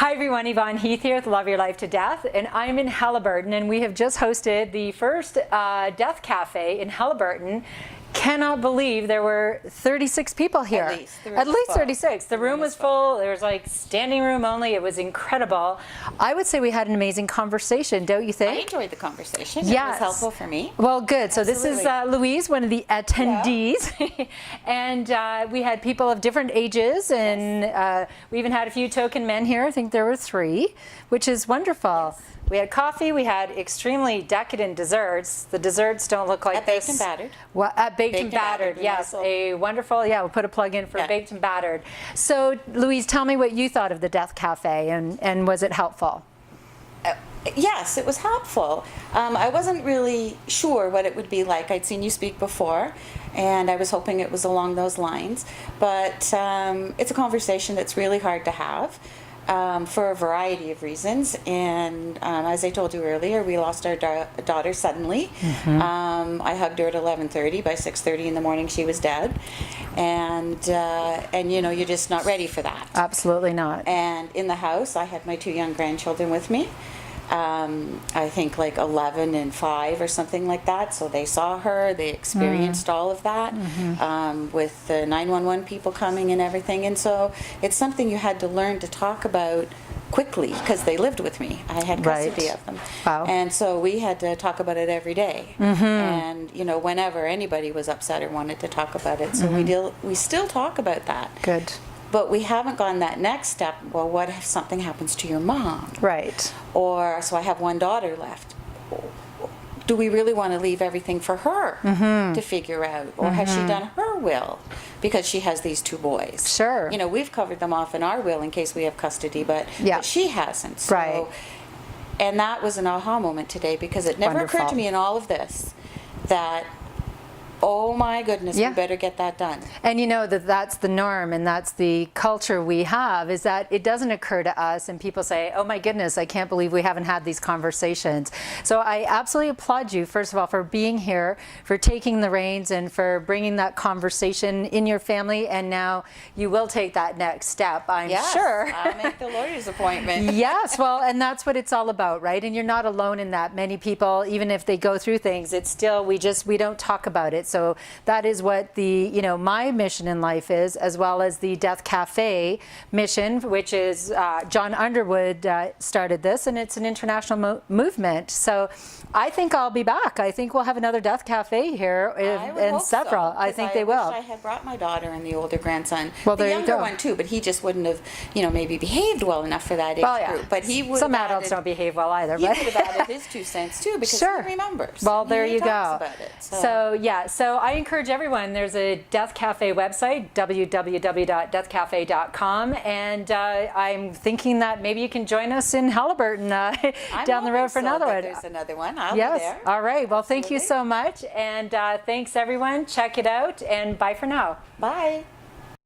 Hi everyone, Yvonne, Heath here with Love Your Life to Death, and I'm in Haliburton, and we have just hosted the first Death Cafe in Haliburton. Cannot believe there were 36 people here. At least 36. The room was full. There was like standing room only. It was incredible. I would say we had an amazing conversation, don't you think? I enjoyed the conversation. Yes. It was helpful for me. Well, good. So Absolutely. This is Louise, one of the attendees. Yeah. And we had people of different ages, and we even had a few token men here. I think there were 3, which is wonderful. Yes. We had coffee. We had extremely decadent desserts. The desserts don't look like this. Baked and battered. Well, baked and battered, yes. Wonderful. A wonderful, yeah, we'll put a plug in for baked and battered. So, Louise, tell me what you thought of the Death Cafe, and was it helpful? Yes, it was helpful. I wasn't really sure what it would be like. I'd seen you speak before, and I was hoping it was along those lines. But it's a conversation that's really hard to have. For a variety of reasons, and as I told you earlier, we lost our daughter suddenly. Mm-hmm. I hugged her at 11:30. By 6:30 in the morning, she was dead, and you know, you're just not ready for that. Absolutely not. And in the house, I had my 2 young grandchildren with me. I think like 11 and 5 or something like that. So they saw her, they experienced all of that, with the 911 people coming and everything. And so it's something you had to learn to talk about quickly, because they lived with me. I had custody of them. Wow. And so we had to talk about it every day. And you know, whenever anybody was upset or wanted to talk about it. So we still talk about that. Good. But we haven't gone that next step. Well, what if something happens to your mom? Right. Or, so I have one daughter left. Do we really want to leave everything for her to figure out? Or has she done her will? Because she has these 2 boys. Sure. You know, we've covered them off in our will in case we have custody, but she hasn't. So, right. And that was an aha moment today, because it never occurred to me in all of this that, oh my goodness, we better get that done. And you know that's the norm, and that's the culture we have, is that it doesn't occur to us, and people say, oh my goodness, I can't believe we haven't had these conversations. So I absolutely applaud you, first of all, for being here, for taking the reins, and for bringing that conversation in your family, and now you will take that next step, I'm sure. I'll make the lawyer's appointment. Yes, well, and that's what it's all about, right? And you're not alone in that. Many people, even if they go through things, it's still, we don't talk about it. So that is what my mission in life is, as well as the Death Cafe mission, which is John Underwood started this, and it's an international movement. So I think I'll be back. I think we'll have another Death Cafe here, and several. I think they will. I wish I had brought my daughter and the older grandson. Well, the there younger you go. one too, but he just wouldn't have, maybe behaved well enough for that age group. But he would. Some adults don't behave well either. He would have added his 2 cents too, because he remembers. Well, there you go. About it, so I encourage everyone. There's a Death Cafe website, www.deathcafe.com, and I'm thinking that maybe you can join us in Haliburton down the road for another one. There's another one. I'll be there. All right. Well, thank you so much, and thanks everyone. Check it out, and bye for now. Bye.